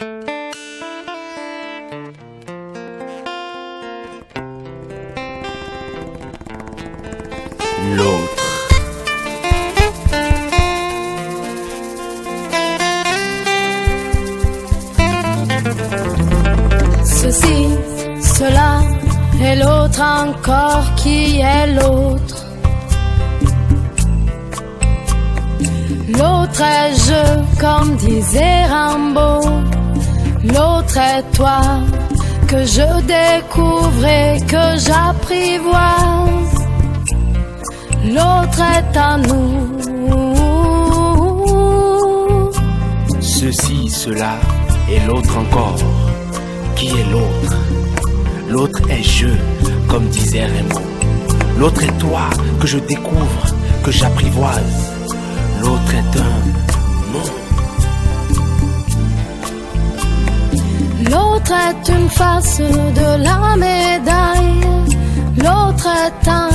L'autre. Ceci, cela et l'autre encore, qui est l'autre? L'autre est je, comme disait Rimbaud. L'autre est toi, que je découvre et que j'apprivoise. L'autre est à nous. Ceci, cela et l'autre encore. Qui est l'autre? L'autre est je, comme disait Rimbaud. L'autre est toi, que je découvre, que j'apprivoise. L'autre est un monde. L'autre est une face de la médaille. L'autre est un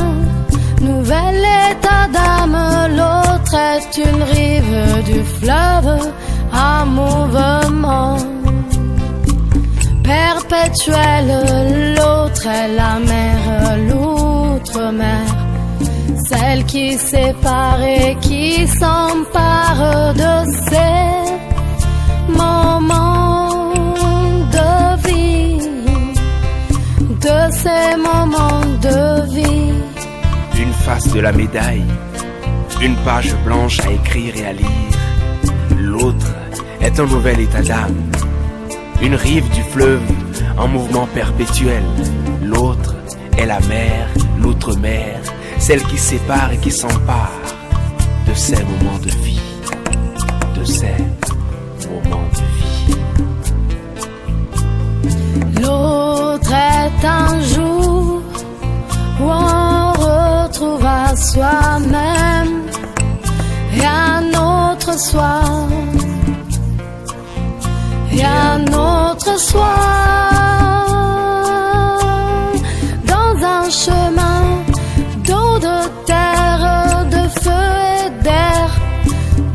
nouvel état d'âme. L'autre est une rive du fleuve en mouvement perpétuel. L'autre est la mer, l'outre-mer, celle qui sépare et qui s'empare de ces moments de vie, de ces moments de vie. Une face de la médaille, une page blanche à écrire et à lire. L'autre est un nouvel état d'âme, une rive du fleuve en mouvement perpétuel. L'autre est la mer, l'outre-mer, celle qui sépare et qui s'empare de ces moments de vie, de ces moments de vie. L'autre est un jour où on retrouve à soi-même, et un autre soir, et un autre soir, dans un chemin d'eau, de terre, de feu et d'air,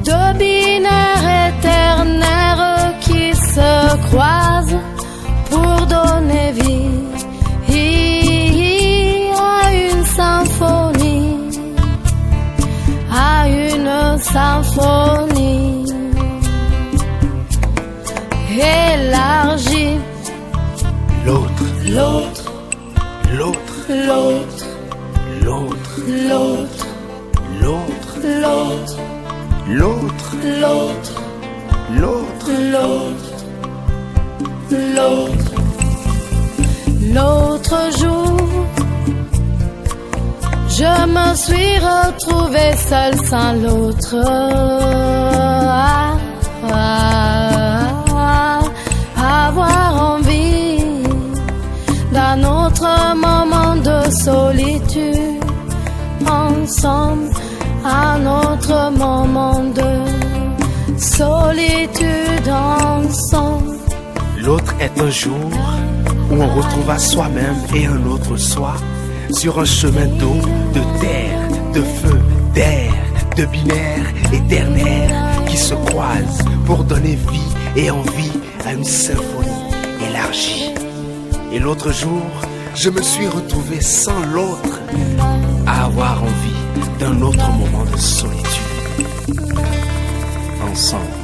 de binaires et ternaires qui se croisent pour donner vie à une symphonie, à une symphonie élargie. L'autre, L'autre, l'autre, l'autre, l'autre, l'autre, l'autre, l'autre, l'autre, l'autre, l'autre, l'autre, l'autre. L'autre jour, je me suis retrouvée seule sans l'autre. Avoir envie d'un autre moment de solitude ensemble, un autre moment de solitude ensemble. L'autre est un jour où on retrouva soi-même et un autre soi sur un chemin d'eau, de terre, de feu, d'air, de binaires et ternaires qui se croisent pour donner vie et envie à une symphonie élargie. Et l'autre jour, je me suis retrouvé sans l'autre à avoir envie d'un autre moment de solitude ensemble.